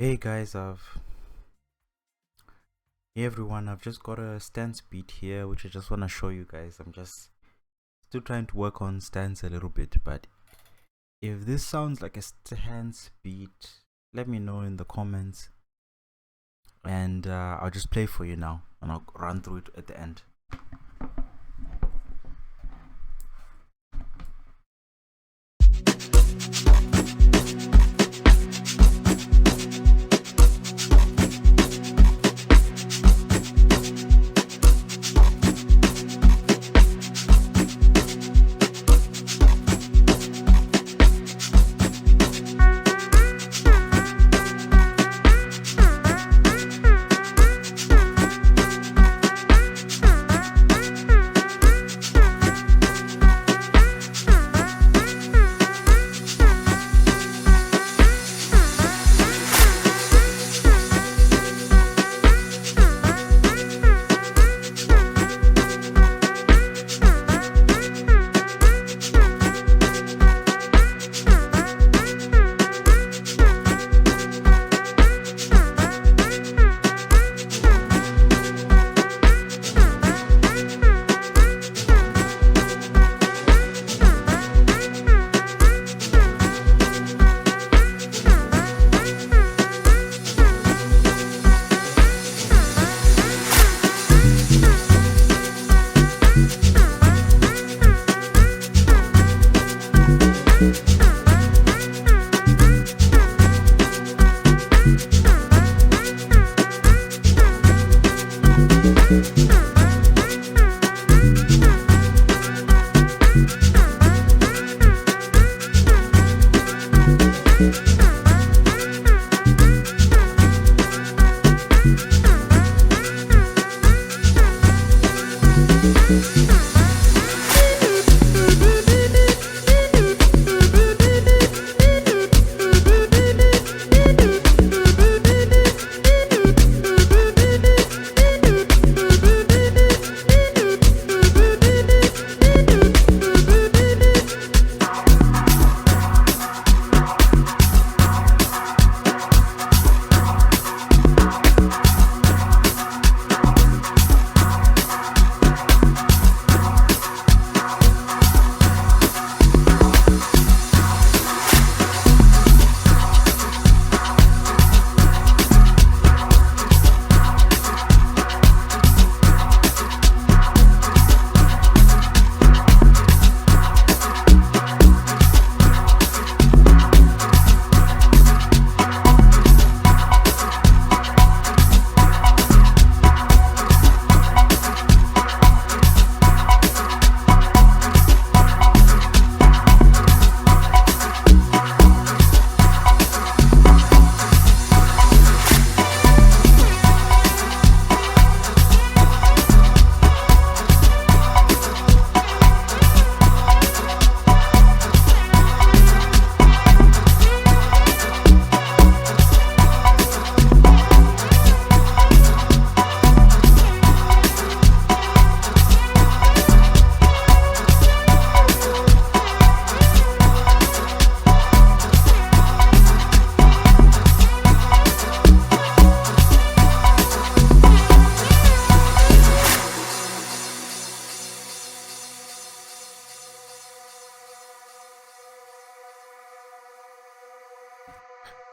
Hey guys, hey everyone, I've just got a stance beat here which I just want to show you guys. I'm just still trying to work on stance a little bit, but if this sounds like a stance beat, let me know in the comments, and I'll just play for you now and I'll run through it at the end.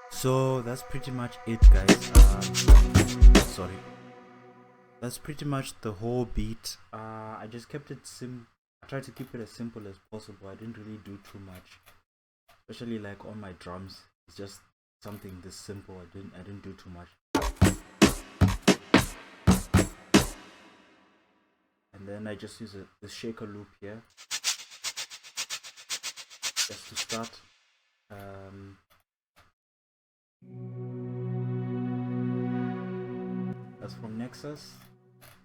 So that's pretty much it, guys. Sorry, that's pretty much the whole beat. I just kept it I tried to keep it as simple as possible. I didn't really do too much, especially like on my drums. It's just something this simple. I didn't do too much. And then I just use the shaker loop here just to start. That's from Nexus.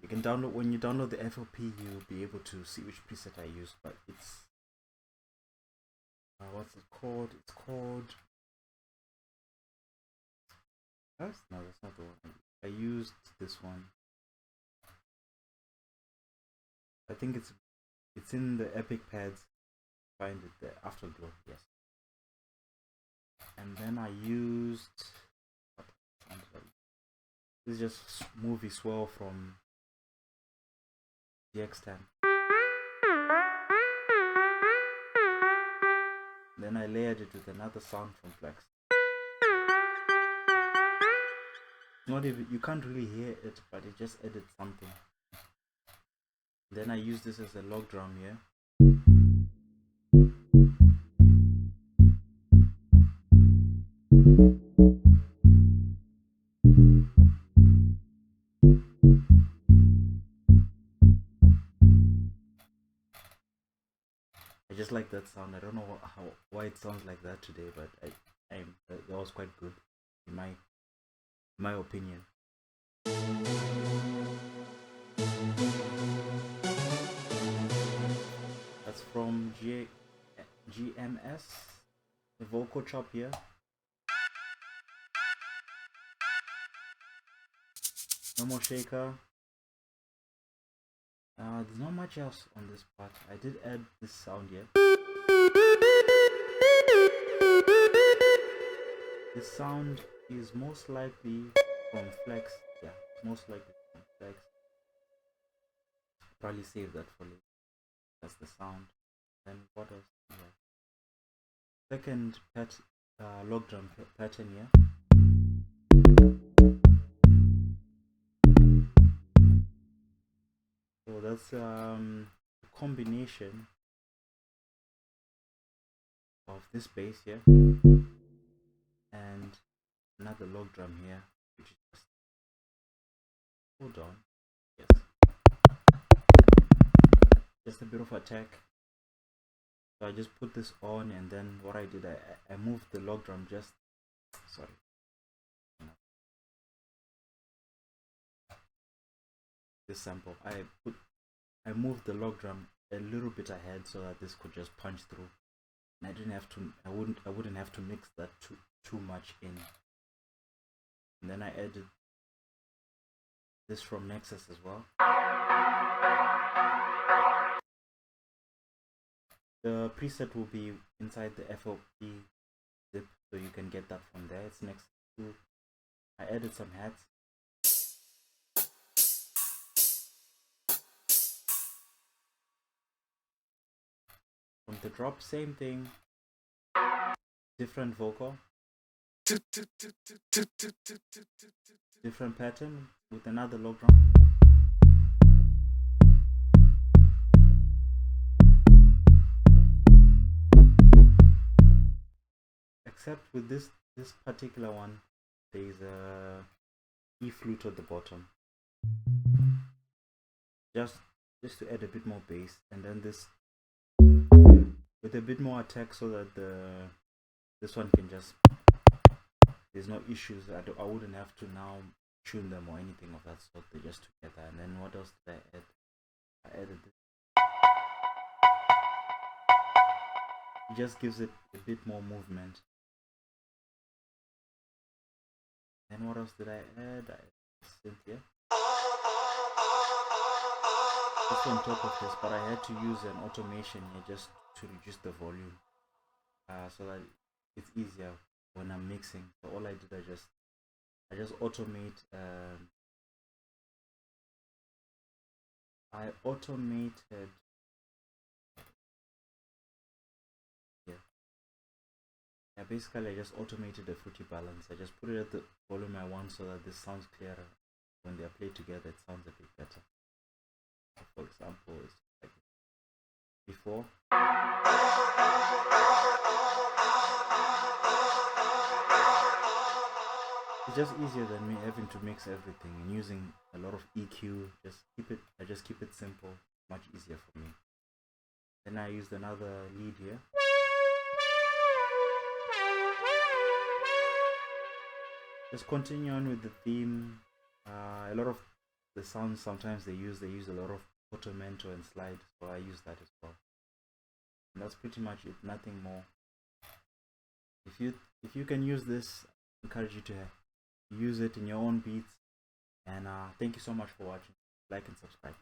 You can download, when you download the FLP, you'll be able to see which preset I use, but it's what's it called? It's called no, that's not the one. I used this one. I think it's in the Epic pads. Find it there, Afterglow, yes. And then I used, what This is just movie swell from the extent. Then I layered it with another sound from Flex. Not even, you can't really hear it, but it just edits something. Then I use this as a log drum here. I just like that sound. I don't know why it sounds like that today, but that was quite good in my opinion. That's from GMS, the vocal chop here. No more shaker. There's not much else on this part. I did add this sound here. This sound is most likely from Flex. Yeah, it's most likely from Flex. Probably save that for later. That's the sound. Then what else do we have? Second log drum pattern here. So that's a combination of this bass here and another log drum here, which is just, hold on, yes, just a bit of attack. So I just put this on, and then what I did, I moved the log drum just, sorry, this sample, I moved the log drum a little bit ahead so that this could just punch through, and I didn't have to, I wouldn't have to mix that too much in. And then I added this from Nexus as well. The preset will be inside the FLP zip, so you can get that from there. It's next to, I added some hats. From the drop, same thing, different vocal, different pattern with another log drum. Except with this particular one, there is a E flute at the bottom, just to add a bit more bass, and then this with a bit more attack, so that this one can just, there's no issues. I wouldn't have to now tune them or anything of that sort. They're just together. And then what else did I add? I added this. It just gives it a bit more movement. And what else did I add? I added Cynthia. Just on top of this, but I had to use an automation here just to reduce the volume, so that it's easier when I'm mixing. So all I did, I just automate. I automated. Yeah, basically I just automated the fruity balance. I just put it at the volume I want so that this sounds clearer. When they are played together, it sounds a bit better. So for example, it's like before. It's just easier than me having to mix everything and using a lot of EQ. I just keep it simple, much easier for me. Then I used another lead here. Just continue on with the theme. A lot of the sounds sometimes they use a lot of portamento and slide, so I use that as well. And that's pretty much it, nothing more. If you can use this, I encourage you to use it in your own beats. And thank you so much for watching. Like and subscribe.